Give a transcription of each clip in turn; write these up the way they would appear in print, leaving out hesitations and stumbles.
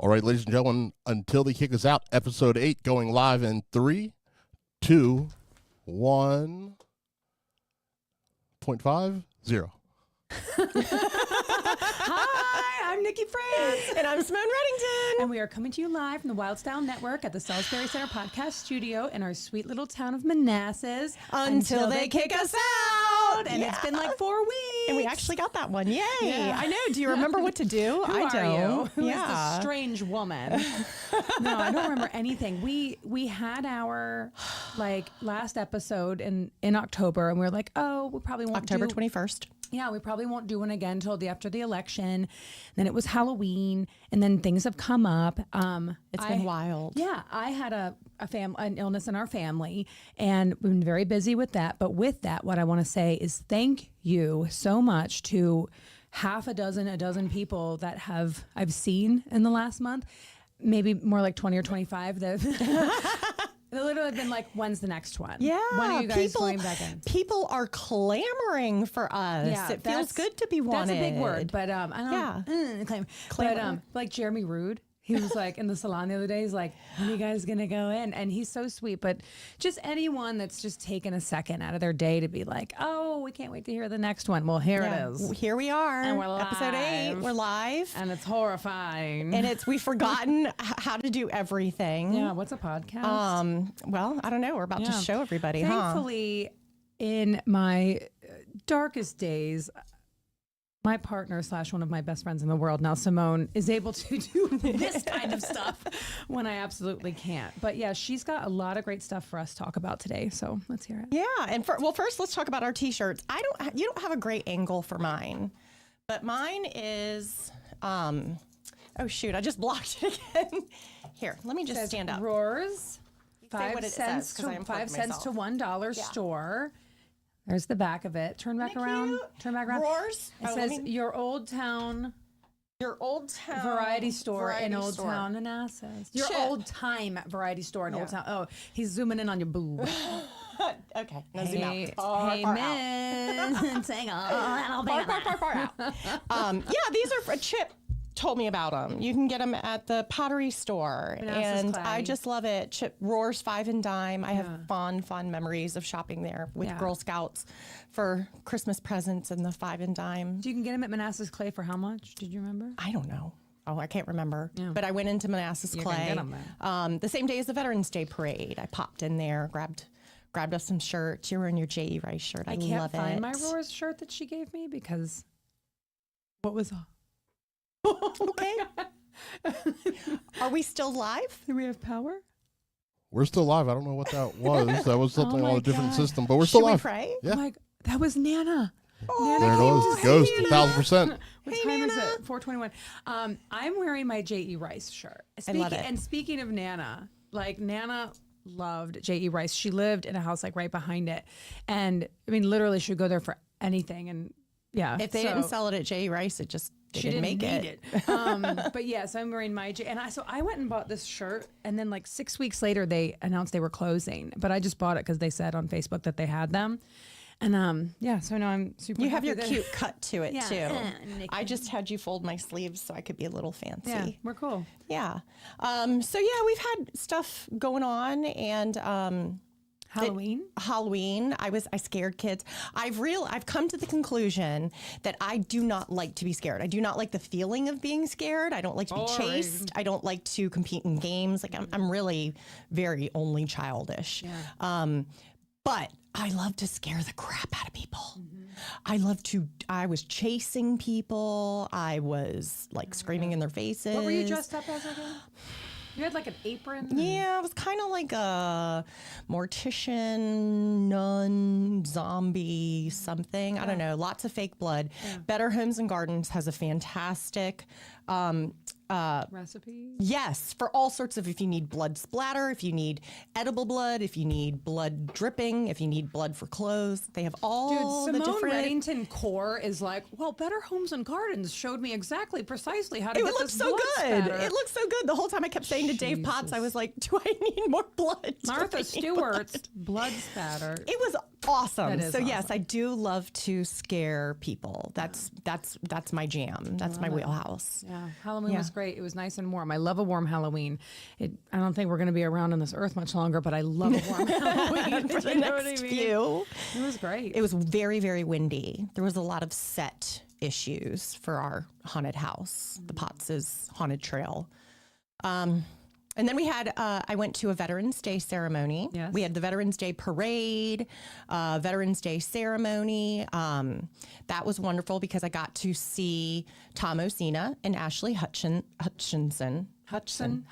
All right, ladies and gentlemen, until they kick us out, episode 8 going live in 3, 2, 1.5, 0. Hi, I'm Nicki France. And I'm Simone Reddington. And we are coming to you live from the Wylde Style Network at the Salisbury Center Podcast Studio in our sweet little town of Manassas. Until they kick us out. And it's been like 4 weeks. And we actually got that one. Yay. Yeah. I know. Do you remember what to do? Who I are don't. you? Who is yeah. this strange woman? No, I don't remember anything. We had our last episode in October, and we were like, oh, we probably won't October do 21st. Yeah, we probably won't do one again until after the election. Then it was Halloween, and then things have come up. It's been wild. Yeah, I had an illness in our family, and we've been very busy with that. But with that, what I want to say is thank you so much to a dozen people that I've seen in the last month, maybe more like 20 or 25 that. They literally been like, when's the next one? Yeah. When are you guys going back in? People are clamoring for us. Yeah, it feels good to be wanted. That's a big word, but I don't claim. But like Jeremy Rude, he was like in the salon the other day, he's like, when are you guys going to go in? And he's so sweet, but just anyone that's just taken a second out of their day to be like, oh, we can't wait to hear the next one. Well, here it is. Here we are. And we're live. Episode 8. We're live. And it's horrifying. And we've forgotten how to do everything. Yeah. What's a podcast? Well, I don't know. We're about to show everybody, Thankfully, in my darkest days, my partner / one of my best friends in the world now, Simone, is able to do this kind of stuff when I absolutely can't. But yeah, she's got a lot of great stuff for us to talk about today. So let's hear it. Yeah, and first let's talk about our t-shirts. You don't have a great angle for mine, but mine is oh shoot, I just blocked it again. Here, let me just stand up. Roars, 5 cents to $1 Yeah. store. There's the back of it. Turn back around. cute? Turn back around. Roars. It says your Old Town variety store in Old Town Manassas. Your Chip. Old Time variety store in Old Town. Oh, he's zooming in on your boob. Okay, now zoom out. Hey, Far out. man. Sing on. Far out. Yeah, these are Chip told me about them. You can get them at the pottery store. Manassas And Clay. I just love it. Chip Roars 5 and dime. I have fond memories of shopping there with Girl Scouts for Christmas presents and the 5 and dime. You can get him at Manassas Clay for how much? Did you remember? I don't know. Oh, I can't remember. Yeah. But I went into Manassas You Clay. can get 'em there. The same day as the Veterans Day parade. I popped in there, grabbed us some shirts. You were in your J.E. Rice shirt. I can't love find it. my Roars shirt that she gave me because what was Okay. Are we still live? Do we have power? We're still live. I don't know what that was. That was something my on a different God. system, but we're Should still we live. pray? Yeah. Like that was Nana. Oh, There it goes. Ghost, 1,000%. What time is it? 4:21. I'm wearing my J.E. Rice shirt. love it. And speaking of Nana, like Nana loved J.E. Rice. She lived in a house like right behind it, and I mean, literally, she would go there for anything. And yeah, If they didn't sell it at J.E. Rice, it just didn't make need it. But yes, I'm wearing my and I went and bought this shirt, and then like 6 weeks later they announced they were closing. But I just bought it because they said on Facebook that they had them, and so now I'm super. You have happy your that- cute cut to it, too. Nicki. I just had you fold my sleeves so I could be a little fancy. Yeah, we're cool. Yeah. So, yeah, we've had stuff going on, and Halloween. I scared kids. I've come to the conclusion that I do not like to be scared. I do not like the feeling of being scared. I don't like to be chased. I don't like to compete in games. Like I'm really very only childish. Yeah. But I love to scare the crap out of people. I was chasing people. I was like screaming in their faces. What were you dressed up as again? You had like an apron? Yeah, it was kind of like a mortician, nun, zombie, something. I don't know. Lots of fake blood. Yeah. Better Homes and Gardens has a fantastic Recipes? yes, for all sorts of, if you need blood splatter, if you need edible blood, if you need blood dripping, if you need blood for clothes, they have all Dude, the Simone different. Reddington Core is like, well, Better Homes and Gardens showed me precisely how to It get looks this so blood good. spatter. It looks so good. The whole time I kept saying to Dave Potts, I was like, do I need more blood? Martha Do I need blood? Stewart's blood spatter. It was awesome. That is so awesome. yes, I do love to scare people. That's my jam. That's my wheelhouse. Yeah, Halloween was great. It was nice and warm. I love a warm Halloween. I don't think we're going to be around on this earth much longer, but I love a warm Halloween For the next few. It was great. It was very, very windy. There was a lot of set issues for our haunted house, the Potts' haunted trail. And then we had, I went to a Veterans Day ceremony. Yes. We had the Veterans Day parade, Veterans Day ceremony. That was wonderful because I got to see Tom Osina and Ashley Hutchinson. Hudson.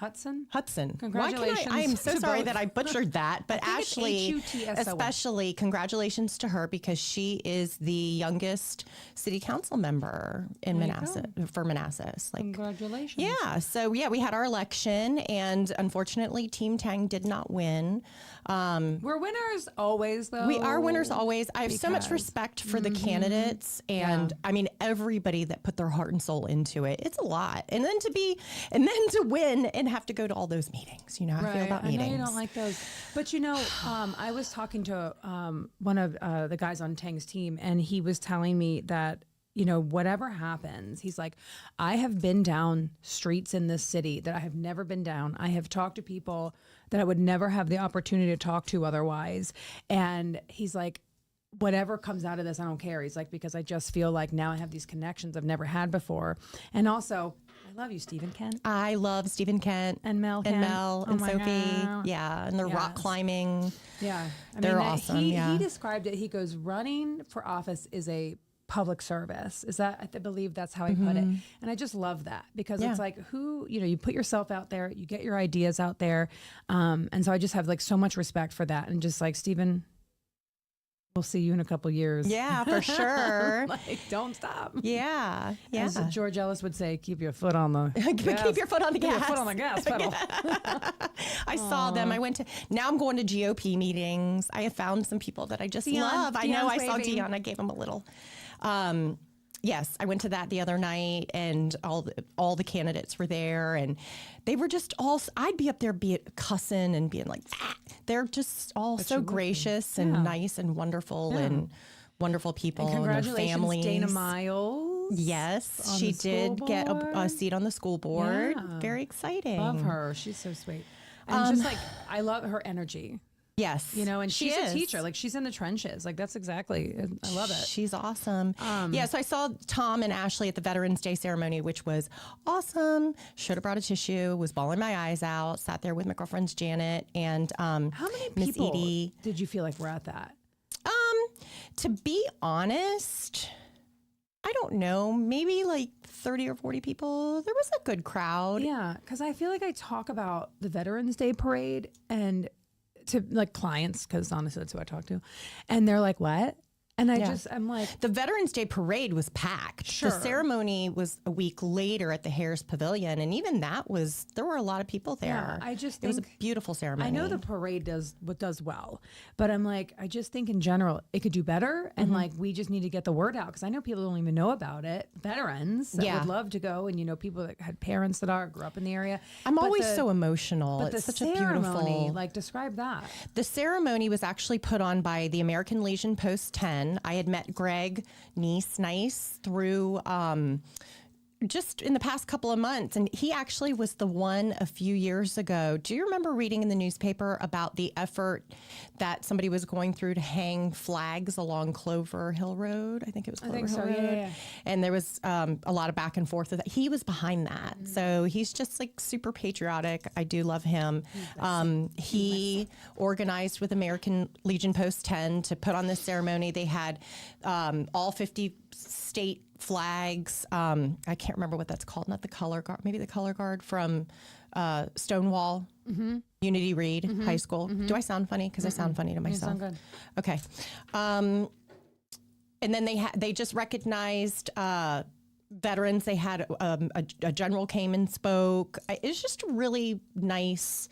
Congratulations. I am so sorry that I butchered that. But Ashley, especially, congratulations to her because she is the youngest city council member in Manassas for Manassas. Congratulations. Yeah. So yeah, we had our election, and unfortunately, Team Tang did not win. We're winners always, though. We are winners always. I have so much respect for the candidates, and I mean everybody that put their heart and soul into it. It's a lot, and then to win and have to go to all those meetings. You know how I feel about meetings. I know you don't like those, but you know, I was talking to one of the guys on Tang's team, and he was telling me that, you know, whatever happens, he's like, I have been down streets in this city that I have never been down. I have talked to people that I would never have the opportunity to talk to otherwise. And he's like, whatever comes out of this, I don't care. He's like, because I just feel like now I have these connections I've never had before. And also, I love you, Stephen Kent. I love Stephen Kent and Mel and Kent. Sophie. God. Yeah, and the rock climbing. Yeah, they're awesome. He described it. He goes, running for office is a public service. Is that, I believe that's how he put it. And I just love that because it's like you put yourself out there, you get your ideas out there. And so I just have like so much respect for that. And just like, Stephen, we'll see you in a couple years. Yeah, for sure. Like, don't stop. Yeah. Yeah. As George Ellis would say, keep your foot on the gas. Keep your foot on the gas. Keep your foot on the gas pedal. I saw them. Now I'm going to GOP meetings. I have found some people that I just love. I know I saw Dion. I gave him a little. Yes, I went to that the other night, and all the candidates were there, and they were just all. I'd be up there, cussing and being like, ah. They're just all so gracious and nice and wonderful and wonderful people and their families. Dana Miles. Yes, she did get a seat on the school board. Yeah. Very exciting. Love her. She's so sweet. And just like, I love her energy. Yes. You know, and she's a teacher. Like, she's in the trenches. Like, that's exactly, I love it. She's awesome. Yeah, so I saw Tom and Ashley at the Veterans Day ceremony, which was awesome. Should have brought a tissue, was bawling my eyes out, sat there with my girlfriends Janet and how many Miss people Edie. Did you feel like were at that? To be honest, I don't know, maybe like 30 or 40 people. There was a good crowd. Yeah, because I feel like I talk about the Veterans Day parade and to like clients, because honestly that's who I talk to, and they're like, what? And I'm like, the Veterans Day parade was packed. Sure. The ceremony was a week later at the Harris Pavilion, and even there were a lot of people there. Yeah, I just think it was a beautiful ceremony. I know the parade does well, but I'm like, I just think in general it could do better, and like we just need to get the word out because I know people don't even know about it. Veterans that would love to go, and people that had parents that grew up in the area. I'm always so emotional. But it's the such a beautiful. Like, describe that. The ceremony was actually put on by the American Legion Post 10. I had met Greg Nice through just in the past couple of months, and he actually was the one a few years ago. Do you remember reading in the newspaper about the effort that somebody was going through to hang flags along Clover Hill Road? I think it was Clover Hill Road. Yeah. And there was a lot of back and forth with that. He was behind that. So he's just like super patriotic. I do love him. He organized with American Legion Post 10 to put on this ceremony. They had all 50 state flags. I can't remember what that's called. Not the color guard. Maybe the color guard from Stonewall Unity Reed High School. Do I sound funny? Because I sound funny to myself. You sound good. Okay. And then they just recognized veterans. They had a general came and spoke. It's just a really nice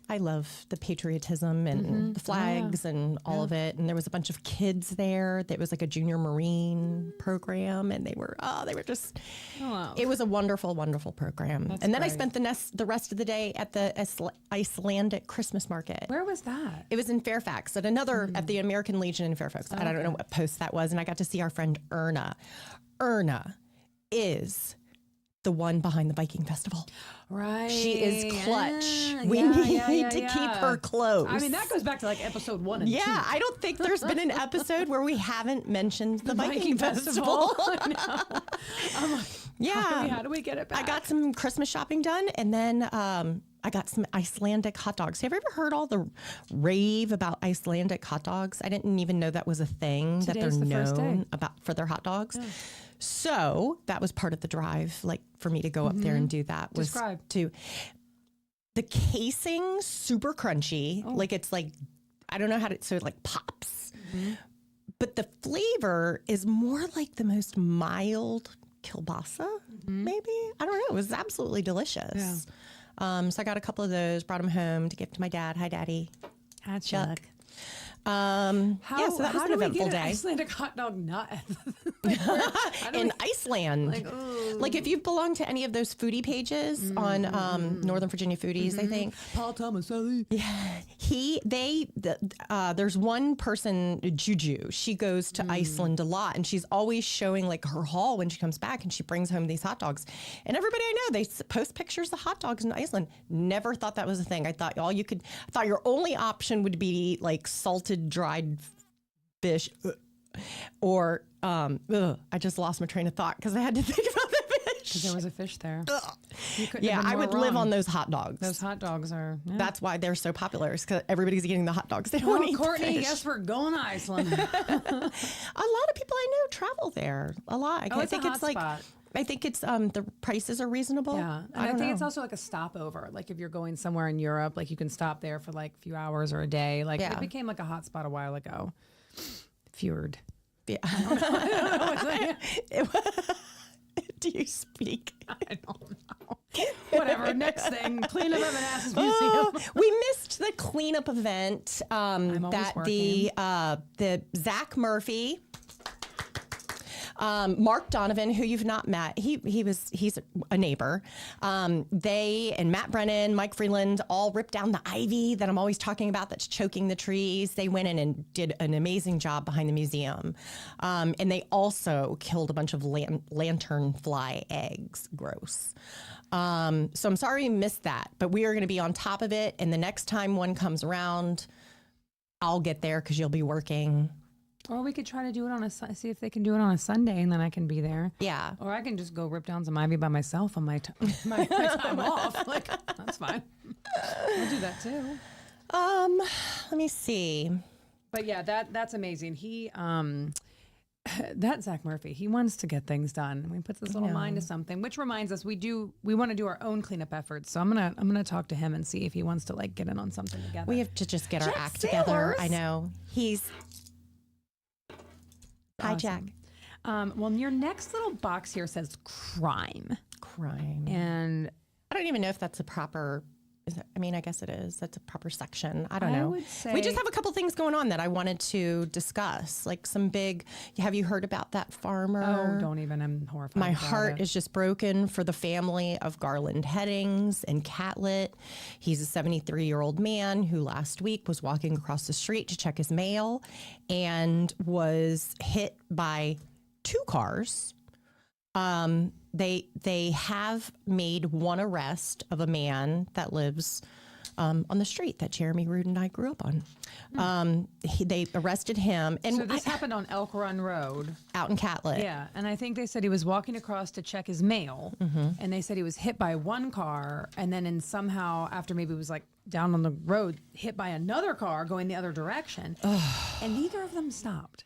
I love the patriotism and the flags and all of it. And there was a bunch of kids there. That was like a junior Marine program, and they were just. Oh, wow. It was a wonderful, wonderful program. That's and then great. I spent the rest of the day at the Icelandic Christmas market. Where was that? It was in Fairfax at at the American Legion in Fairfax. Oh, I don't know what post that was, and I got to see our friend Erna. Erna is the one behind the Viking Festival. Right. She is clutch. We need to keep her close. I mean, that goes back to like episode 1 and 2. Yeah, I don't think there's been an episode where we haven't mentioned the Viking Festival. I know. I'm like, how do we get it back? I got some Christmas shopping done, and then I got some Icelandic hot dogs. Have you ever heard all the rave about Icelandic hot dogs? I didn't even know that was a thing. Today's that they're the known about for their hot dogs. Yeah. So that was part of the drive, like for me to go up there and do that. Was Describe. To the casing super crunchy, like it's like I don't know how to so it like pops, but the flavor is more like the most mild kielbasa, maybe I don't know. It was absolutely delicious. Yeah. So I got a couple of those, brought them home to give to my dad. Hi, Daddy. Hi, Chuck. So that was an eventful day. Icelandic hot dog nut in Iceland. Like if you've belonged to any of those foodie pages on Northern Virginia Foodies, I think. Paul Thomas. Yeah, there's one person, Juju. She goes to Iceland a lot, and she's always showing like her haul when she comes back, and she brings home these hot dogs. And everybody I know, they post pictures of hot dogs in Iceland. Never thought that was a thing. I thought your only option would be like salted dried fish, or I just lost my train of thought because I had to think about the fish. Because there was a fish there. Yeah, I would live on those hot dogs. Those hot dogs are. Yeah. That's why they're so popular. Because everybody's eating the hot dogs. They don't want to eat Courtney, fish. guess we're going to Iceland. A lot of people I know travel there. A lot. I think it's like. Spot. I think it's the prices are reasonable. Yeah, and I think it's also like a stopover. Like if you're going somewhere in Europe, like you can stop there for like a few hours or a day. Like it became like a hot spot a while ago. Fjord. Yeah. Do you speak? I don't know. Whatever. Next thing, clean up at Manassas Museum. We missed the cleanup event. That the Zach Murphy. Mark Donovan, who you've not met, he's a neighbor. They and Matt Brennan, Mike Freeland, all ripped down the ivy that I'm always talking about that's choking the trees. They went in and did an amazing job behind the museum. And they also killed a bunch of lanternfly eggs. Gross. So I'm sorry you missed that, but we are going to be on top of it. And the next time one comes around, I'll get there because you'll be working. Or we could try to do it see if they can do it on a Sunday, and then I can be there. Yeah. Or I can just go rip down some ivy by myself on my time off. Like, that's fine. I'll do that too. Let me see. But yeah, that's amazing. He, that Zach Murphy, he wants to get things done. He puts this little mind to something, which reminds us we want to do our own cleanup efforts. So I'm gonna talk to him and see if he wants to like get in on something together. We have to just get our act together. I know. Hi, Jack. Well, your next little box here says crime. And I don't even know if that's a proper, I guess it is. That's a proper section. I don't know. Would say, we just have a couple things going on that I wanted to discuss. Like some big, have you heard about that farmer? Oh, don't even. I'm horrified. My heart is just broken for the family of Garland Heddings and Catlet. He's a 73-year-old man who last week was walking across the street to check his mail and was hit by 2 cars. They have made one arrest of a man that lives on the street that Jeremy Rood and I grew up on. They arrested him. And so this happened on Elk Run Road. Out in Catlet. Yeah, and I think they said he was walking across to check his mail, and they said he was hit by one car, and then somehow, after maybe it was like down on the road, hit by another car going the other direction, and neither of them stopped.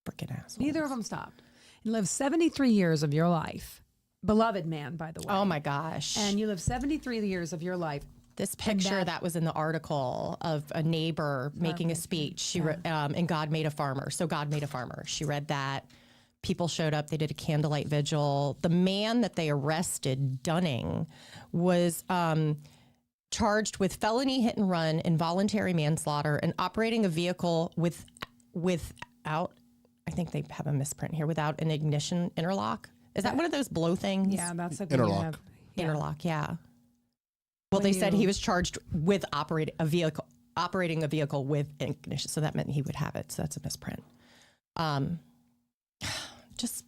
Freaking assholes. Neither of them stopped. You live 73 years of your life. Beloved man, by the way. Oh, my gosh. And you live 73 years of your life. This picture that was in the article of a neighbor making a speech. She and God made a farmer. So God made a farmer. She read that. People showed up. They did a candlelight vigil. The man that they arrested, Dunning, was charged with felony hit and run, involuntary manslaughter, and operating a vehicle without, I think they have a misprint here, without an ignition interlock. Is that one of those blow things? Yeah, that's like interlock. Interlock, yeah. Well, they said he was charged with operating a vehicle with ignition, so that meant he would have it. So that's a misprint. Just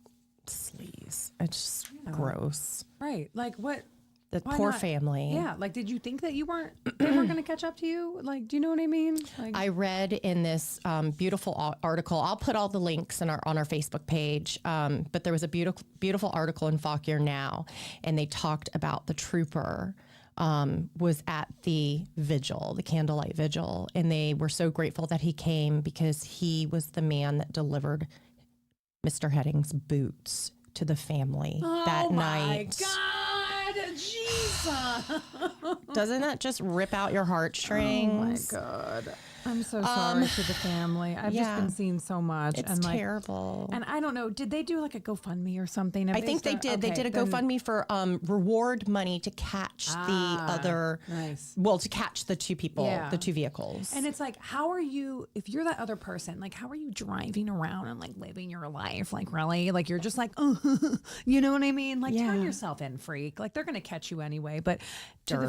sleaze. It's just gross. Right. Like what? The poor family. Yeah. Like, did you think that they weren't going to catch up to you? Like, do you know what I mean? Like, I read in this beautiful article. I'll put all the links on our Facebook page. But there was a beautiful article in Fauquier Now, and they talked about the trooper was at the vigil, the candlelight vigil, and they were so grateful that he came because he was the man that delivered Mr. Heddings' boots to the family that night. Oh my God, Jesus! Doesn't that just rip out your heartstrings? Oh my God. I'm so sorry to the family. I've just been seeing so much. It's terrible. And I don't know, did they do like a GoFundMe or something? I think they did. They did a GoFundMe for reward money to catch the other, to catch the two people, the two vehicles. And it's like, how are you, if you're that other person, like how are you driving around and like living your life? Like really? Like you're just like, you know what I mean? Like turn yourself in, freak. Like they're going to catch you anyway. But to the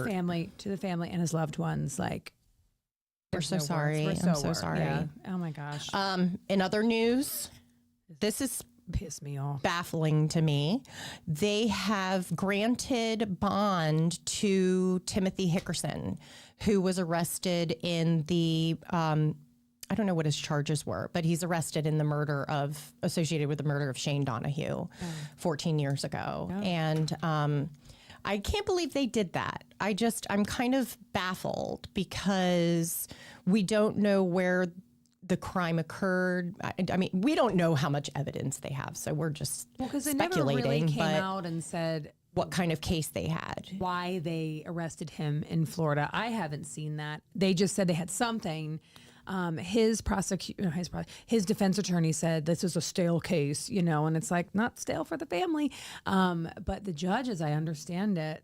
family and his loved ones, like, we're so sorry. I'm so sorry. Yeah. Oh my gosh. In other news, this is pissed me off, baffling to me. They have granted bond to Timothy Hickerson, who was arrested in the I don't know what his charges were, but he's arrested in the associated with the murder of Shane Donahue 14 years ago. Oh. And I can't believe they did that. I'm kind of baffled because we don't know where the crime occurred. I mean, we don't know how much evidence they have, so we're just speculating. They never really came out and said what kind of case they had, why they arrested him in Florida. I haven't seen that. They just said they had something. His defense attorney said this is a stale case, and it's like not stale for the family. But the judge, as I understand it,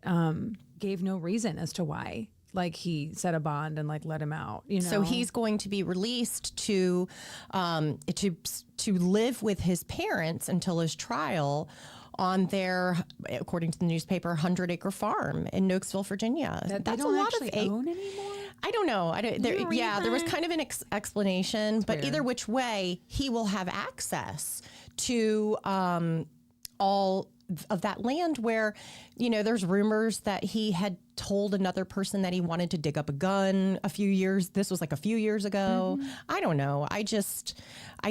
gave no reason as to why. Like he set a bond and like let him out. So he's going to be released to live with his parents until his trial on their, according to the newspaper, 100-acre farm in Nokesville, Virginia. That's a lot of own anymore. I don't know. There was kind of an explanation, but weird. Either which way, he will have access to all of that land where, there's rumors that he had told another person that he wanted to dig up a gun this was like a few years ago. Mm-hmm. I don't know. I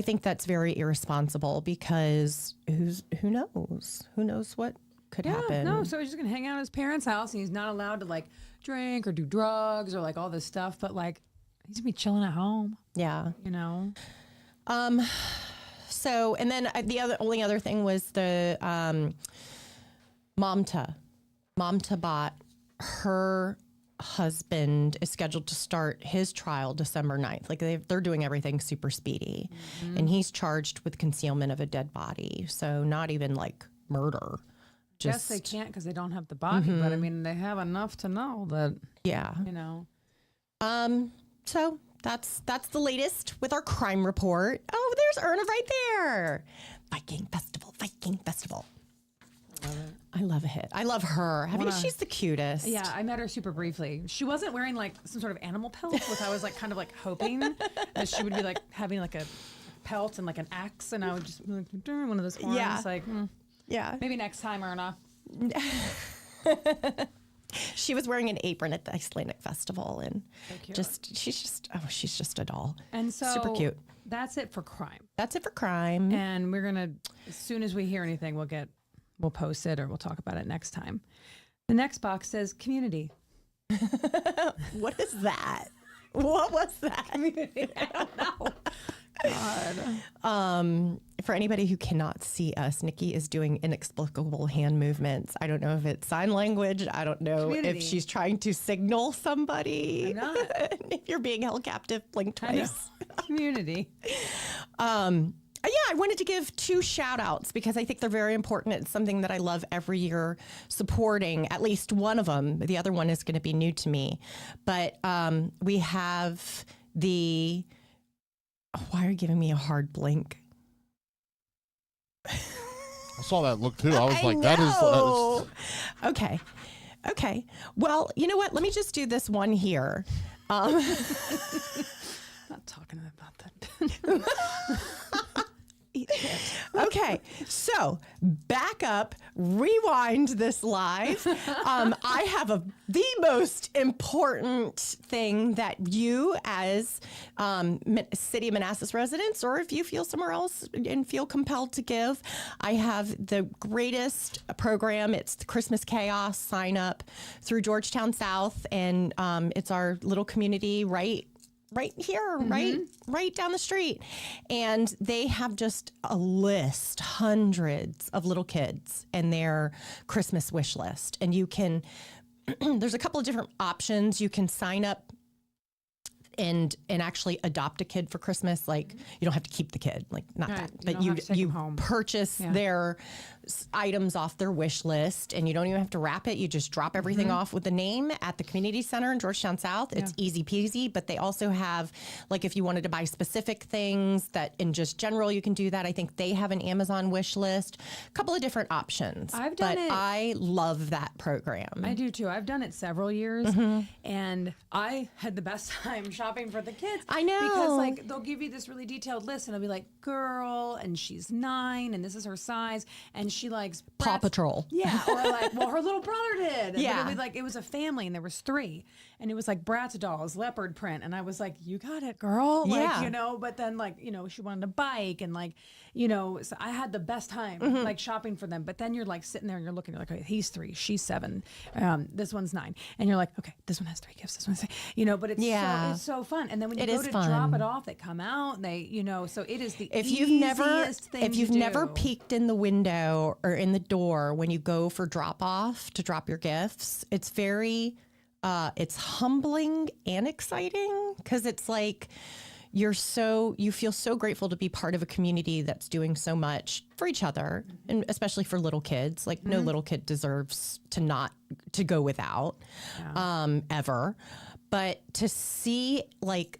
think that's very irresponsible because who knows? Who knows what could happen? No, so he's just going to hang out at his parents' house and he's not allowed to like drink or do drugs or like all this stuff, but like he's going to be chilling at home. Yeah. So, and then the only other thing was the Mamta Bot. Her husband is scheduled to start his trial December 9th. Like they're doing everything super speedy. Mm-hmm. And he's charged with concealment of a dead body. So not even like murder. Yes, they can't because they don't have the body. Mm-hmm. But I mean, they have enough to know that, So that's the latest with our crime report. Oh, there's Erna right there. Viking Festival. I love it. I love her. She's the cutest. Yeah, I met her super briefly. She wasn't wearing like some sort of animal pelt, which I was like kind of like hoping that she would be like having like a pelt and like an axe, and I would just be like one of those horns. Yeah. Like, maybe next time, Erna. She was wearing an apron at the Icelandic Festival, and she's just a doll. And so super cute. That's it for crime. And we're gonna, as soon as we hear anything, we'll post it or we'll talk about it next time. The next box says community. What is that? What was that? Community. I don't know. God. For anybody who cannot see us, Nicki is doing inexplicable hand movements. I don't know if it's sign language. I don't know if she's trying to signal somebody. I'm not. If you're being held captive, blink twice. Community. Yeah, I wanted to give 2 shout outs because I think they're very important. It's something that I love every year supporting, at least one of them. The other one is going to be new to me. But we have the, why are you giving me a hard blink? I saw that look too. I was like, that is. Okay. Okay. Well, you know what? Let me just do this one here. Not talking about that. Okay, so back up, rewind this live. I have the most important thing that you as City of Manassas residents, or if you feel somewhere else and feel compelled to give, I have the greatest program. It's the Christmas Chaos sign up through Georgetown South, and it's our little community right here, right down the street. And they have just a list, hundreds of little kids and their Christmas wish list. And you can, there's a couple of different options. You can sign up and actually adopt a kid for Christmas. Like, you don't have to keep the kid, like not Right. that, You but don't have to take you them home. purchase their items off their wish list, and you don't even have to wrap it. You just drop everything off with the name at the community center in Georgetown South. It's easy peasy, but they also have, like, if you wanted to buy specific things that in just general, you can do that. I think they have an Amazon wish list, a couple of different options. I've done it. I love that program. I do too. I've done it several years, and I had the best time shopping for the kids. I know. Because like they'll give you this really detailed list, and I'll be like, girl, and she's 9, and this is her size, and she likes Paw Patrol. Yeah, or like, well, her little brother did. Yeah. But it'd be like, it was a family, and there was 3, and it was like Bratz dolls, leopard print, and I was like, you got it, girl. Like, Yeah. you know. But then like, you know, she wanted a bike, and like, you know, so I had the best time like shopping for them. But then you're like sitting there and you're looking, you're like, okay, he's 3, she's 7, this one's 9, and you're like, okay, this one has 3 gifts, this one's 3, you know. But it's so fun. And then when you It go is to fun. drop it off, they come out, and they, you know, so it is the If easiest thing if you've to never do. peeked in the window or in the door when you go for drop off to drop your gifts, it's very it's humbling and exciting, because it's like you feel so grateful to be part of a community that's doing so much for each other, and especially for little kids. Like, no little kid deserves to go without ever. But to see like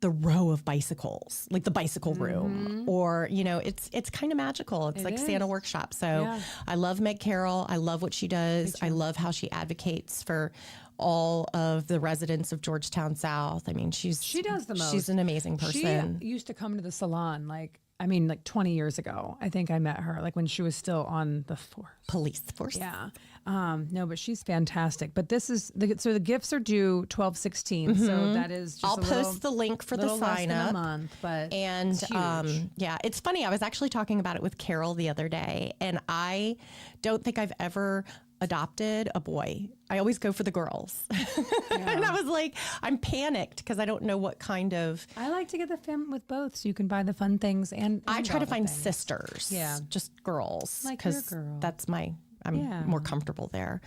the row of bicycles, like the bicycle room, or, you know, it's kind of magical. It's like Santa Workshop. So I love Meg Carroll. I love what she does. I love how she advocates for all of the residents of Georgetown South. I mean, she does the most. She's an amazing person. She used to come to the salon like 20 years ago. I think I met her like when she was still on the force. Police force. Yeah. No, but she's fantastic. But this is so the gifts are due 12/16. So that is just I'll post the link for the little less sign than up. a month, but And it's huge. yeah, it's funny. I was actually talking about it with Carol the other day, and I don't think I've ever adopted a boy. I always go for the girls. And I was like, I'm panicked because I don't know what kind of. I like to get the fam with both, so you can buy the fun things and I try to all the find things. sisters. Yeah. Just girls. Like your Because girl. that's I'm Yeah. more comfortable there.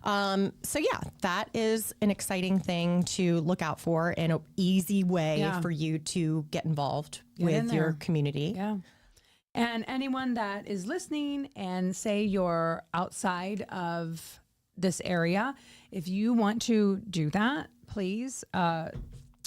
So yeah, that is an exciting thing to look out for, and an easy way for you to get involved Get in with your there. community. Yeah. And anyone that is listening and say you're outside of this area, if you want to do that, please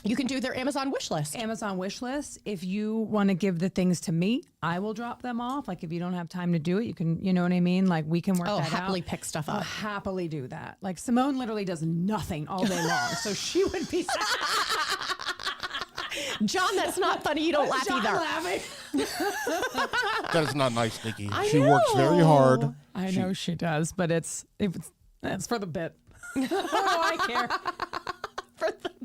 You can do their Amazon wish list. Amazon wish list. If you want to give the things to me, I will drop them off. Like if you don't have time to do it, you can, you know what I mean? Like we can work that happily out. pick stuff I'll up. happily do that. Like Simone literally does nothing all day long. So she would be John, that's not funny. You don't laugh John either. laughing. That is not nice, Nikki. She works very hard. I know she does, but it's for the bit. What do I care? For the bit.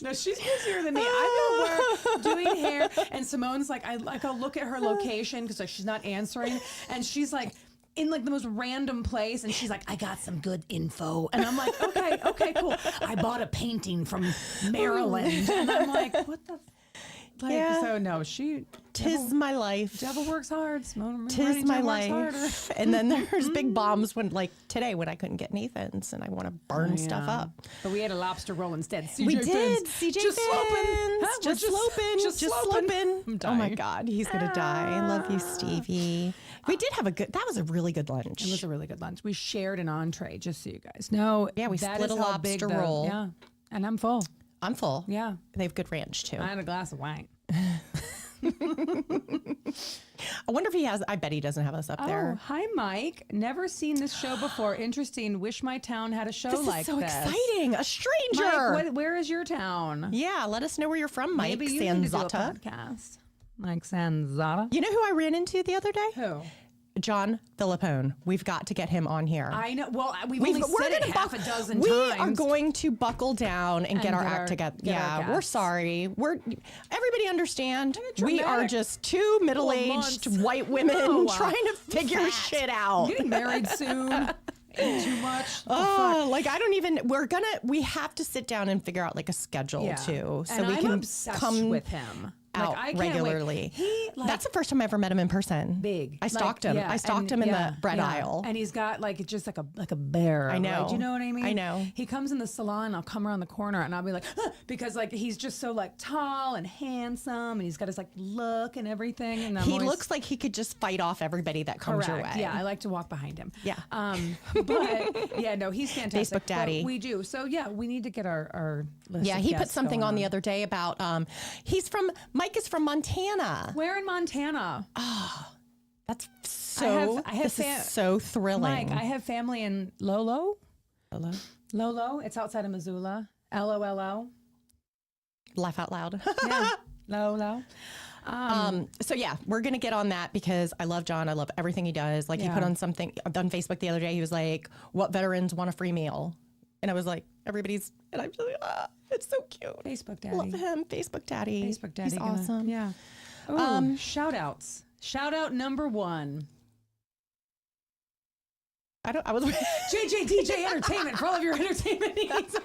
No, she's busier than me. I've been doing hair, and Simone's like, I'll look at her location because she's not answering, and she's like in like the most random place, and she's like, I got some good info, and I'm like, okay, cool. I bought a painting from Maryland, and I'm like, what the. Yeah. So no, Tis my life. Devil works hard. Tis my life. And then there's big bombs when, like today, when I couldn't get Nathan's and I want to burn stuff up. But we had a lobster roll instead. We did. CJ just sloping. Fins. Just sloping. Just sloping. Oh my God, he's gonna die. I love you, Stevie. We did have that was a really good lunch. It was a really good lunch. We shared an entree, just so you guys know. Yeah, we split a lobster roll. Yeah, and I'm full. I'm full. Yeah. They have good ranch too. I had a glass of wine. I wonder if he has. I bet he doesn't have us up there. Hi, Mike. Never seen this show before. Interesting. Wish my town had a show like this. This is so exciting. A stranger. Mike, where is your town? Yeah, let us know where you're from, Mike. Maybe you need to do a podcast. Mike Sanzata. You know who I ran into the other day? Who? John Philippone. We've got to get him on here. I know. Well, we've only said it half a dozen we times. We are going to buckle down and get our act together. Yeah, we're sorry. Everybody understand. We are just two middle-aged white women trying to figure shit out. Getting married soon. Ain't too much. Oh, like I don't even. We have to sit down and figure out like a schedule too, so we can come with him. Out regularly. That's the first time I ever met him in person. Big. I stalked him. I stalked him in the bread aisle. And he's got just like a bear. I know. Right? Do you know what I mean? I know. He comes in the salon, I'll come around the corner and I'll be like, because like he's just so like tall and handsome and he's got his like look and everything. And he looks like he could just fight off everybody that comes your way. Yeah, I like to walk behind him. Yeah. But yeah, no, he's fantastic. Facebook daddy. But we do. So yeah, we need to get our list. Yeah, he put something on the other day about Mike is from Montana. Where in Montana? Oh, that's so. This is so thrilling. Mike, I have family in Lolo. Lolo. It's outside of Missoula. LOLO. Laugh out loud. Yeah. Lolo. So yeah, we're gonna get on that because I love John. I love everything he does. Like he put on something on Facebook the other day. He was like, "What veterans want a free meal?" And I was like, "Everybody's." And I'm just like, it's so cute. Facebook daddy. Love him. Facebook daddy. Facebook daddy. He's awesome. Yeah. Ooh, shout outs. Shout out number 1. I was JJ DJ Entertainment for all of your entertainment needs.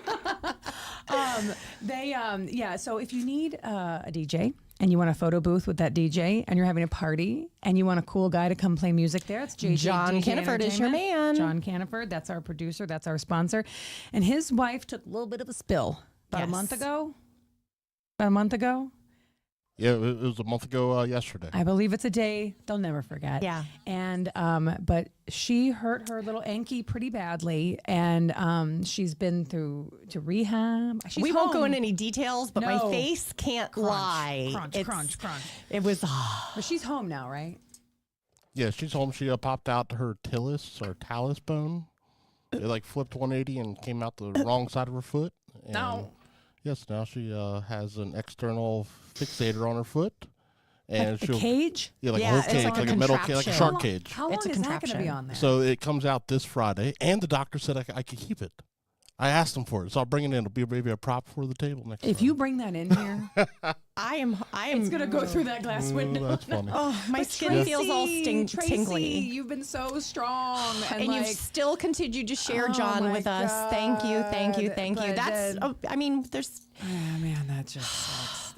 So if you need a DJ and you want a photo booth with that DJ and you're having a party and you want a cool guy to come play music there, it's JJ John DJ Caniford is your man. John Caniford, that's our producer, that's our sponsor. And his wife took a little bit of a spill about a month ago. Yeah, it was a month ago yesterday. I believe it's a day they'll never forget. Yeah. And but she hurt her little ankle pretty badly, and she's been to rehab. We won't go into any details, but my face can't lie. Crunch. It was. But she's home now, right? Yeah, she's home. She popped out her talus bone. It like flipped 180 and came out the wrong side of her foot. And No. Yes, now she has an external fixator on her foot. And like the cage? Yeah, like a whole cage, like a metal cage, like a shark cage. How long is that going to be on there? So it comes out this Friday, and the doctor said I could keep it. I asked him for it, so I'll bring it in. It'll be maybe a prop for the table next time. If you bring that in here, I am. It's going to go through that glass window. That's funny. Oh, my skin feels all tingly. You've been so strong. And you've still continued to share John with us. Thank you. That's, there's. Oh, man, that just sucks.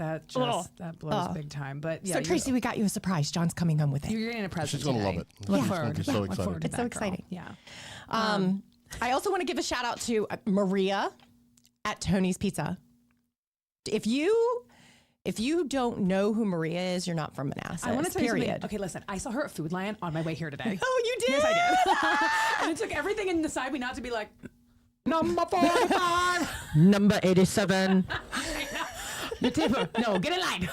That blows big time. But yeah. So, Tracy, we got you a surprise. John's coming home with it. You're getting a present. She's going to love it. Look She's forward. going to be so excited. It's so exciting. Yeah. I also want to give a shout out to Maria at Tony's Pizza. If you don't know who Maria is, you're not from Manassas. I want to tell you something. Okay, listen. I saw her at Food Lion on my way here today. Oh, you did? Yes, I did. And it took everything in the side we not to be like, number 45. Number 87. No, get in line.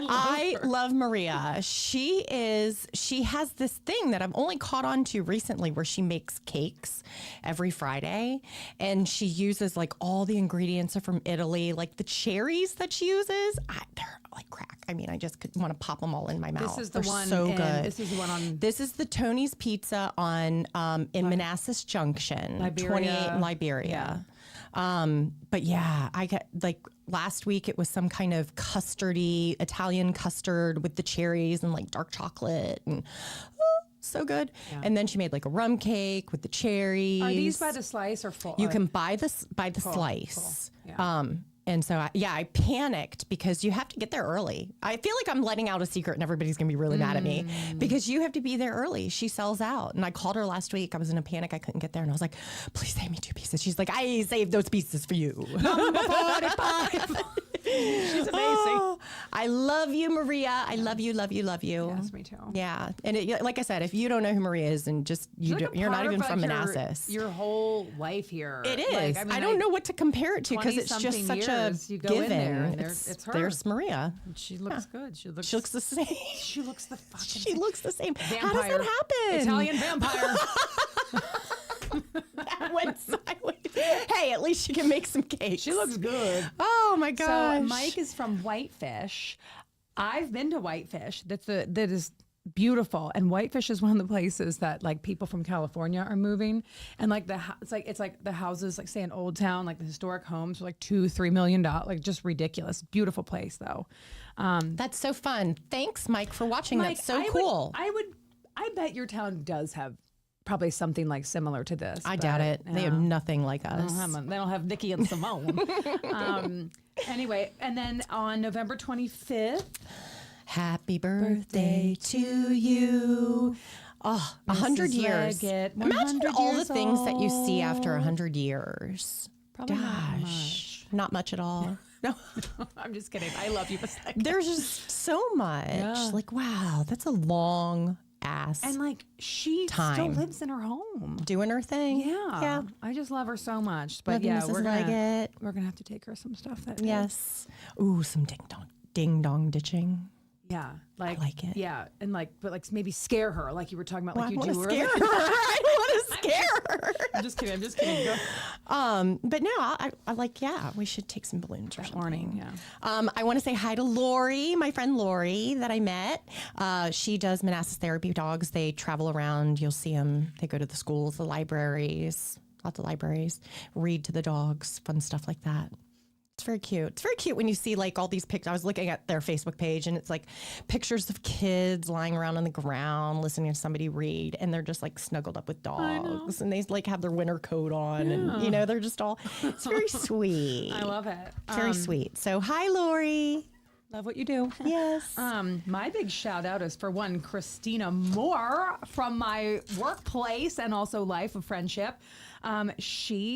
I love Maria. She has this thing that I've only caught on to recently where she makes cakes every Friday, and she uses like all the ingredients are from Italy, like the cherries that she uses. They're like crack. I mean, I just want to pop them all in my mouth. This is the one. So good. This is the one on. This is the Tony's Pizza on in Manassas Junction, 28 in Liberia. But yeah, I got like last week it was some kind of custardy Italian custard with the cherries and like dark chocolate and so good. Yeah. And then she made like a rum cake with the cherries. Are these by the slice or full? You can buy this by the slice. Cool. Yeah. And so, I panicked because you have to get there early. I feel like I'm letting out a secret and everybody's going to be really mad at me because you have to be there early. She sells out. And I called her last week. I was in a panic. I couldn't get there. And I was like, please save me 2 pieces. She's like, I saved those pieces for you. Number 45. She's amazing. Oh, I love you, Maria. I love you, love you, love you. Yes, me too. Yeah. And like I said, if you don't know who Maria is and just, you're not even from Manassas. Your whole life here. It is. I don't know what to compare it to because it's just such a given. It's her. There's Maria. She looks good. She looks the same. She looks the fucking She looks the same. vampire. How does that happen? Italian vampire. That went sideways. Hey, at least she can make some cakes. She looks good. Oh my gosh. So Mike is from Whitefish. I've been to Whitefish. That is beautiful, and Whitefish is one of the places that like people from California are moving, and like it's like the houses, like say in Old Town, like the historic homes are like $2-3 million, like just ridiculous. Beautiful place though. That's so fun. Thanks, Mike, for watching. Mike, That's so cool. I bet your town does have probably something like similar to this. I doubt it. They have nothing like us. They don't have Nicki and Simone. Anyway, and then on November 25th, happy birthday to you. Oh, 100 years. Leggett, Imagine all the things old. that you see after 100 years. Probably not much. Not much at all. No, I'm just kidding. I love you, but there's just so much. Yeah. Like, wow, that's a long ass. And like she still lives in her home, doing her thing. Yeah. I just love her so much. But love yeah, Mrs. we're Leggett. gonna have to take her some stuff that Yes. Ooh, some ding dong ditching. Yeah, I like it. Yeah, and but maybe scare her, like you were talking about, like you do. Scare her. I don't want to scare her. I'm just kidding. Go. But no, I like. Yeah, we should take some balloons or something. Morning. Yeah. I want to say hi to Lori, my friend Lori that I met. She does Manassas therapy dogs. They travel around. You'll see them. They go to the schools, the libraries, lots of libraries. Read to the dogs, fun stuff like that. It's very cute. It's very cute when you see like all these pictures. I was looking at their Facebook page and it's like pictures of kids lying around on the ground listening to somebody read, and they're just like snuggled up with dogs, and they like have their winter coat on, and they're just all. It's very sweet. I love it. Very sweet. So hi, Lori. Love what you do. Yes. My big shout out is for one, Christina Moore from my workplace and also Life of Friendship. Christina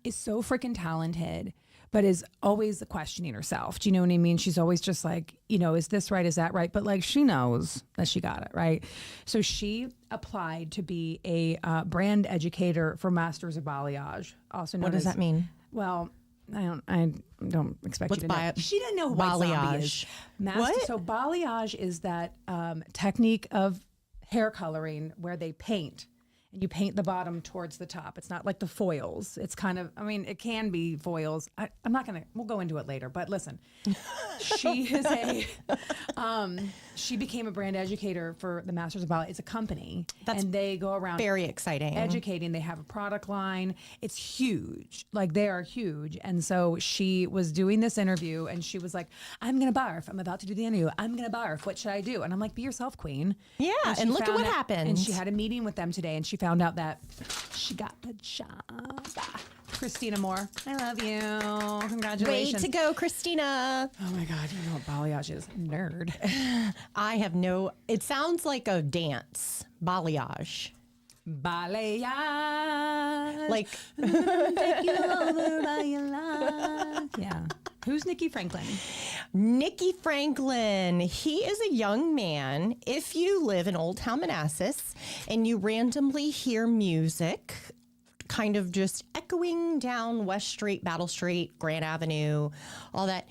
is so freaking talented, but is always questioning herself. Do you know what I mean? She's always just like, is this right? Is that right? But like, she knows that she got it right. So she applied to be a brand educator for Masters of Balayage. Also known what does that mean? Well, I don't expect you to know. She didn't know what balayage is. What? So balayage is that technique of hair coloring where they paint. And you paint the bottom towards the top. It's not like the foils. It's kind of, it can be foils. I'm not going to, we'll go into it later, but listen, she is she became a brand educator for the Masters of Ballet. It's a company. And they go around. Very exciting. Educating. They have a product line. It's huge. Like they are huge. And so she was doing this interview and she was like, I'm going to barf. I'm about to do the interview. I'm going to barf. What should I do? And I'm like, be yourself, queen. Yeah. And look at what happened. And she had a meeting with them today and she found out that she got the job. Christina Moore, I love you. Congratulations. Way to go, Christina. Oh my God, you know what balayage is? Nerd. I have it sounds like a dance. Balayage. Balayage. Like. Take you over by your life. Yeah. Who's Nicki Franklin? Nicki Franklin. He is a young man. If you live in Old Town Manassas and you randomly hear music kind of just echoing down West Street, Battle Street, Grant Avenue, all that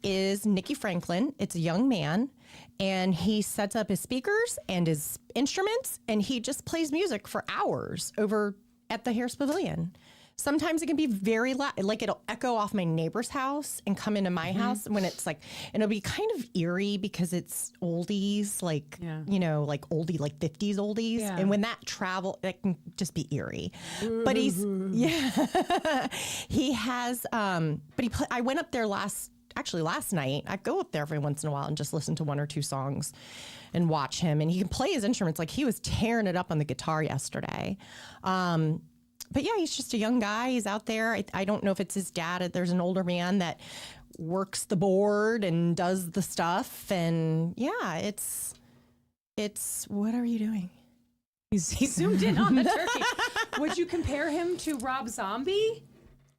is Nicki Franklin. It's a young man. And he sets up his speakers and his instruments, and he just plays music for hours over at the Harris Pavilion. Sometimes it can be very loud, like it'll echo off my neighbor's house and come into my house when it's like, and it'll be kind of eerie because it's oldies, like, like oldie, like 50s oldies. Yeah. And when that can just be eerie. But he has, I went up there last night. I go up there every once in a while and just listen to one or two songs and watch him. And he can play his instruments. Like he was tearing it up on the guitar yesterday. but yeah, he's just a young guy. He's out there. I don't know if it's his dad. There's an older man that works the board and does the stuff. And yeah, it's, what are you doing? He zoomed in on the turkey. Would you compare him to Rob Zombie?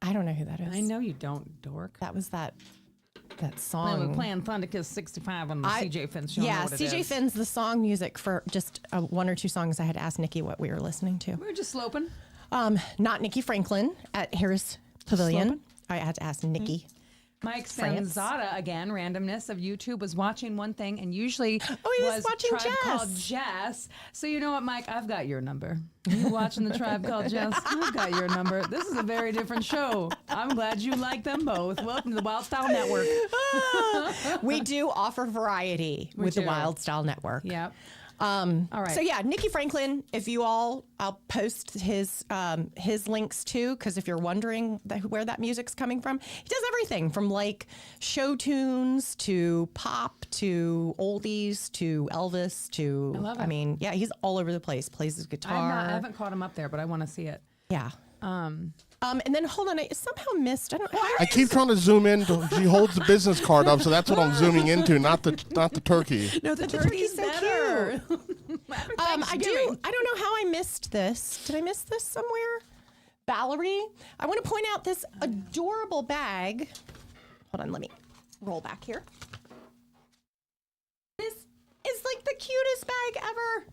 I don't know who that is. I know you don't, dork. That was that I song. was playing Thunderkiss 65 on the CJ Finn's show. Yeah, CJ Finn's the song music for just one or two songs. I had to ask Nikki what we were listening to. We were just sloping. Not Nikki Franklin at Harris Pavilion. Sloping? I had to ask Nikki. Mike France. Sanzata, again, randomness of YouTube, was watching one thing and usually he was watching Tribe Jess. Called Jess. So you know what, Mike? I've got your number. You watching the Tribe Called Jess? I've got your number. This is a very different show. I'm glad you like them both. Welcome to the Wild Style Network. We do offer variety with the Wild Style Network. Yep. All right. So yeah, Nikki Franklin. If you all, I'll post his links too, because if you're wondering where that music's coming from, he does everything from like show tunes to pop to oldies to Elvis to. I love it. I mean, yeah, he's all over the place. Plays his guitar. I haven't caught him up there, but I want to see it. Yeah. And then hold on, I somehow missed. I don't know. I keep trying to zoom in. She holds the business card up, so that's what I'm zooming into, not the turkey. No, the turkey's so better. I don't know how I missed this. Did I miss this somewhere? Valerie, I want to point out this adorable bag. Hold on, let me roll back here. This is like the cutest bag ever.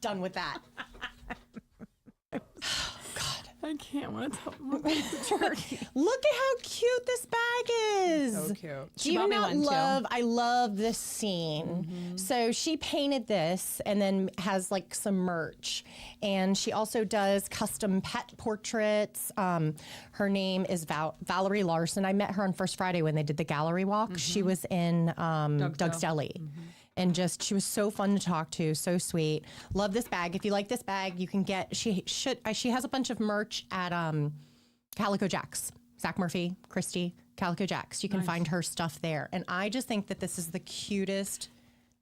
Done with that. I can't want to tell the turkey. Look at how cute this bag is. So cute. Do you not love? I love this scene. Mm-hmm. So she painted this and then has like some merch, and she also does custom pet portraits. Her name is Valerie Larson. I met her on First Friday when they did the gallery walk. Mm-hmm. She was in Doug's Deli. Mm-hmm. And just, she was so fun to talk to, so sweet. Love this bag. If you like this bag, you can get, she has a bunch of merch at Calico Jack's. Zach Murphy, Christy, Calico Jack's. You can find her stuff there. And I just think that this is the cutest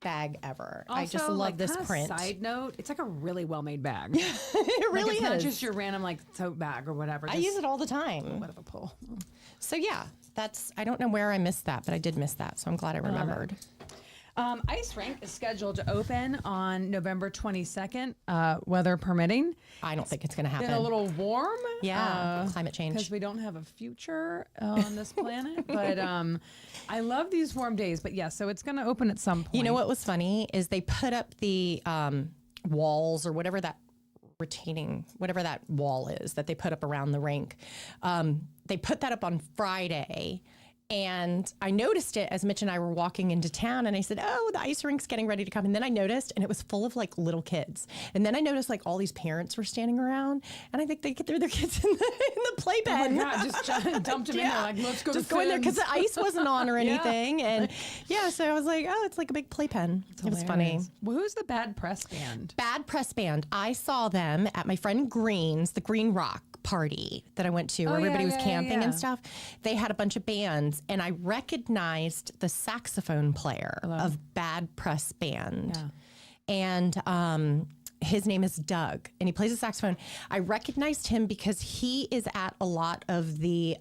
bag ever. Also, I just love this print. Side note, it's like a really well-made bag. It really it's is. not just your random like tote bag or whatever. I use it all the time. What of a pull. So yeah, I don't know where I missed that, but I did miss that. So I'm glad I remembered. Ice Rink is scheduled to open on November 22nd, weather permitting. I don't think it's going to happen. Been a little warm. Yeah, climate change. Because we don't have a future on this planet. But I love these warm days. But yeah, so it's going to open at some point. You know what was funny is they put up the walls or whatever that wall is that they put up around the rink. They put that up on Friday. And I noticed it as Mitch and I were walking into town, and I said, "Oh, the ice rink's getting ready to come." And then I noticed, and it was full of like little kids. And then I noticed like all these parents were standing around, and I think they threw their kids in the playpen. Oh my God, just dumped them in there, like, let's go. Just go in there because the ice wasn't on or anything. Yeah. And yeah, so I was like, "Oh, it's like a big playpen." It was funny. Well, who's the Bad Press Band? Bad Press Band. I saw them at my friend Green's, the Green Rock party that I went to where everybody was camping and stuff. They had a bunch of bands, and I recognized the saxophone player of Bad Press Band. Yeah. And his name is Doug, and he plays the saxophone. I recognized him because he is at a lot of the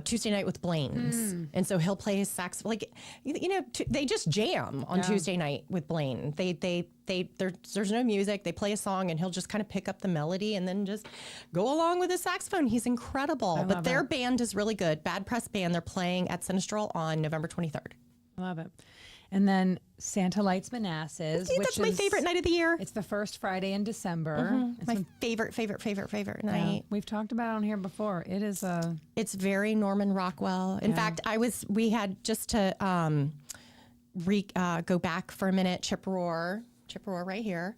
Tuesday Night with Blaine's. And so he'll play his saxophone. Like, they just jam on Tuesday night with Blaine. There's no music. They play a song and he'll just kind of pick up the melody and then just go along with his saxophone. He's incredible. But their band is really good. Bad Press Band. They're playing at Sinistral on November 23rd. I love it. And then Santa Lights Manassas. That's my favorite night of the year. It's the first Friday in December. Mm-hmm. It's my favorite night. Yeah. We've talked about it on here before. It's very Norman Rockwell. In fact, we had just to go back for a minute. Chip Roar right here.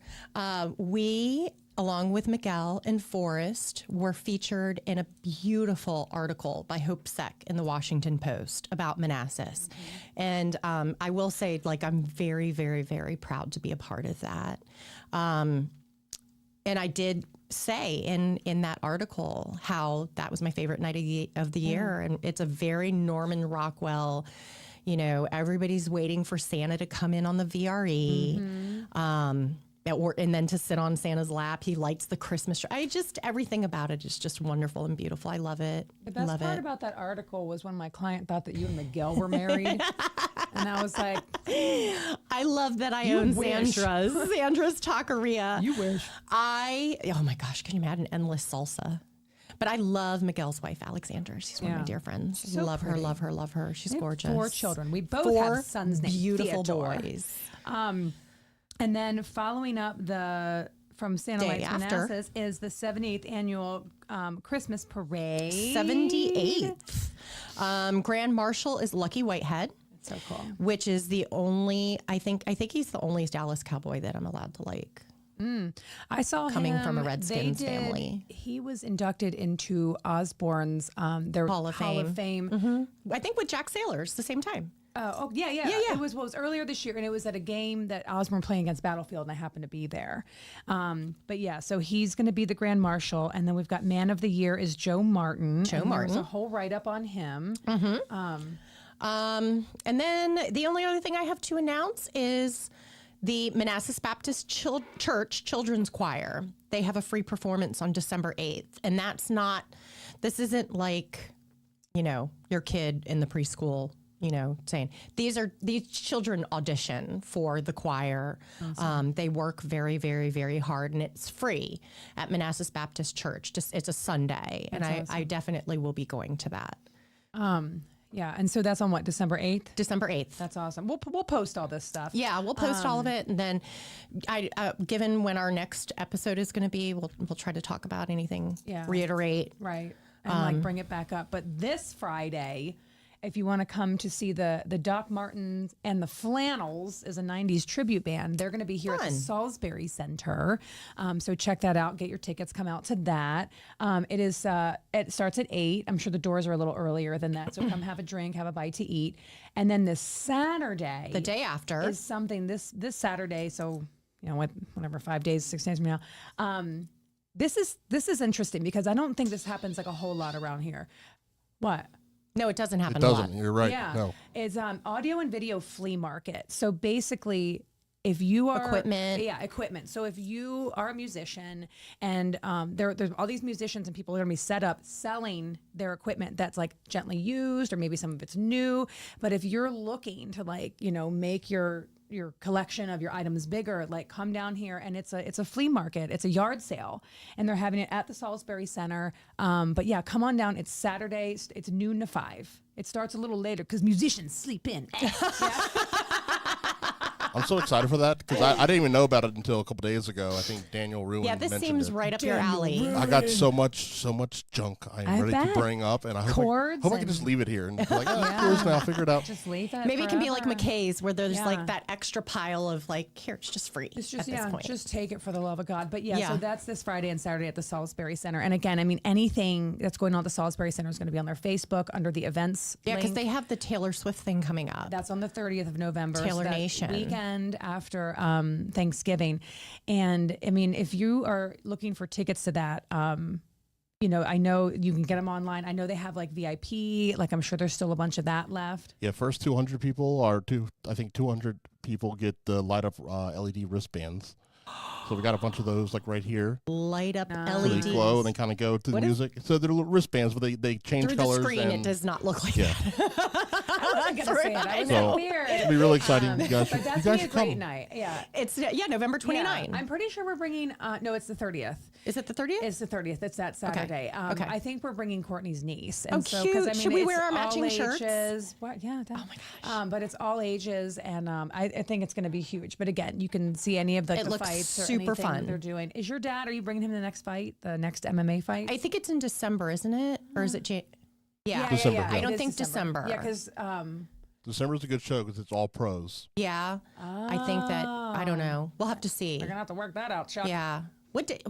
We, along with Miguel and Forrest, were featured in a beautiful article by Hope Seck in the Washington Post about Manassas. Mm-hmm. And I will say, like, I'm very, very, very proud to be a part of that. And I did say in that article how that was my favorite night of the year. And it's a very Norman Rockwell, You know, everybody's waiting for Santa to come in on the VRE. And then to sit on Santa's lap. He lights the Christmas tree. Everything about it is just wonderful and beautiful. I love it. The best part about that article was when my client thought that you and Miguel were married. And I was like, I love that I own Sandra's Taqueria. You wish. Oh my gosh, can you imagine endless salsa? But I love Miguel's wife, Alexandra. She's one of my dear friends. So love pretty. her, love her, love her. She's gorgeous. 4 children. We both have sons named beautiful Theodore. boys. And then following up from Santa Day Lights after. Manassas is the 78th annual Christmas parade. 78th. Grand Marshal is Lucky Whitehead. So cool. Which is the only, I think he's the only Dallas Cowboy that I'm allowed to like. I saw coming him, from a Redskins family. He was inducted into Osborne's their Hall of Fame. I think with Jack Sailors the same time. Yeah. It was earlier this year, and it was at a game that Osborne playing against Battlefield, and I happened to be there. But yeah, so he's going to be the Grand Marshal, and then we've got Man of the Year is Joe Martin. There's a whole write up on him. And then the only other thing I have to announce is the Manassas Baptist Church Children's Choir. They have a free performance on December 8th. And this isn't like, you know, your kid in the preschool, you know, saying these children audition for the choir. Awesome. They work very, very, very hard, and it's free at Manassas Baptist Church. It's a Sunday. That's and awesome. I definitely will be going to that. Yeah, and so that's on what, December 8th? December 8th. That's awesome. We'll post all this stuff. Yeah, we'll post all of it, and then, given when our next episode is going to be, we'll try to talk about anything. Yeah. Reiterate. Right, and bring it back up. But this Friday, if you want to come to see the Doc Martens and the Flannels is a 90s tribute band. They're going to be here at the Salisbury Center. So check that out. Get your tickets. Come out to that. It starts at 8. I'm sure the doors are a little earlier than that. So come have a drink, have a bite to eat. And then this Saturday, the day after, is something this Saturday. So, you know, whatever, 5 days, 6 days from now. This is interesting because I don't think this happens like a whole lot around here. What? No, it doesn't happen It doesn't. a lot. You're right. Yeah. No. It's audio and video flea market. So basically, if you are equipment. So if you are a musician and there's all these musicians and people are going to be set up selling their equipment that's like gently used or maybe some of it's new. But if you're looking to make your collection of your items bigger, like come down here, and it's a flea market. It's a yard sale, and they're having it at the Salisbury Center. But yeah, come on down. It's Saturday. It's noon to 5. It starts a little later because musicians sleep in. I'm so excited for that because I didn't even know about it until a couple days ago. I think Daniel Ruin mentioned it. Yeah, this seems right up your alley. I got so much junk I'm ready to bring up, and I hope I can just leave it here and be like, yours now, figure it out. Just leave it. Maybe it can be like McKay's, where there's like that extra pile of like, here, it's just free. It's just at this point. Just take it for the love of God. But so that's this Friday and Saturday at the Salisbury Center. And again, I mean, anything that's going on at the Salisbury Center is going to be on their Facebook under the events. Yeah, because they have the Taylor Swift thing coming up. That's on the 30th of November. Taylor Nation weekend after Thanksgiving. And I mean, if you are looking for tickets to that, you know, I know you can get them online. I know they have like VIP, like I'm sure there's still a bunch of that left. Yeah, first 200 people I think 200 people get the light up LED wristbands. So we got a bunch of those like right here. Light up So LEDs. they glow and they kind of go to the music. So they're little wristbands, but they change Through colors. the screen, it does not look like that. I wasn't going to say it. I was So, weird. It'll be really exciting. You guys But should, that's you guys going to be a should great come. night. Yeah. It's November 29. I'm pretty sure we're bringing, no, it's the 30th. Is it the 30th? It's the 30th. It's that Saturday. Okay. I think we're bringing Courtney's niece. Oh, cute. I mean, Should we wear it's our matching all shirts? Ages. What? Yeah. Oh my gosh. But it's all ages, and I think it's going to be huge. But again, you can see any of the looks fights or super anything fun. that they're doing. Is your dad? Are you bringing him to the next fight, the next MMA fight? I think it's in December, isn't it? Or is it Yeah. December. I don't It is think December. Yeah, because December's a good show because it's all pros. Yeah. I think that, I don't know. We'll have to see. we're gonna have to work that out, Chuck. Yeah. What day?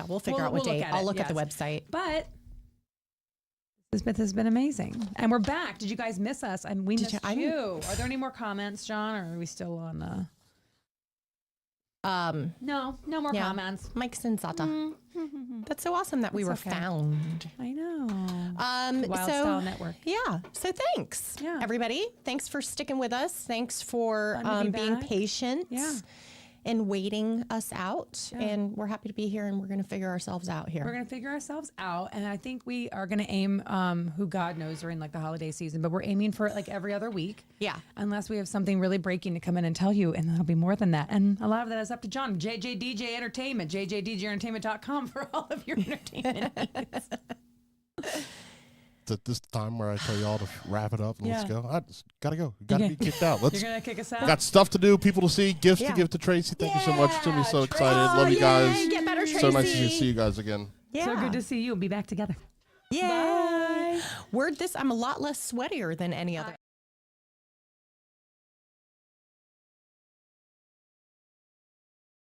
We'll figure out what we'll day. look at I'll it, look at the yes. website. But this has been amazing, and we're back. Did you guys miss us? We missed you. Are there any more comments, John, or are we still on? No more comments. Mike Sensata. That's so awesome that we were found. I know. Wylde so Style Network. Yeah. So thanks, everybody. Thanks for sticking with us. Thanks for being patient. And waiting us out. And we're happy to be here, and we're going to figure ourselves out here. We're going to figure ourselves out. And I think we are going to aim, who God knows, during like the holiday season, but we're aiming for like every other week. Yeah. Unless we have something really breaking to come in and tell you. And that'll be more than that. And a lot of that is up to John. JJDJ Entertainment, jjdjentertainment.com for all of your entertainment needs. It's at this time where I tell y'all to wrap it up and let's go. I just gotta go. Gotta be kicked out. You're gonna kick us out. Got stuff to do, people to see, gifts to give to Tracy. Thank you so much. It's gonna be so excited. Love you guys. Get better, Tracy. So nice to see you guys again. So good to see you. We'll be back together. Yeah. Bye. I'm a lot less sweatier than any other.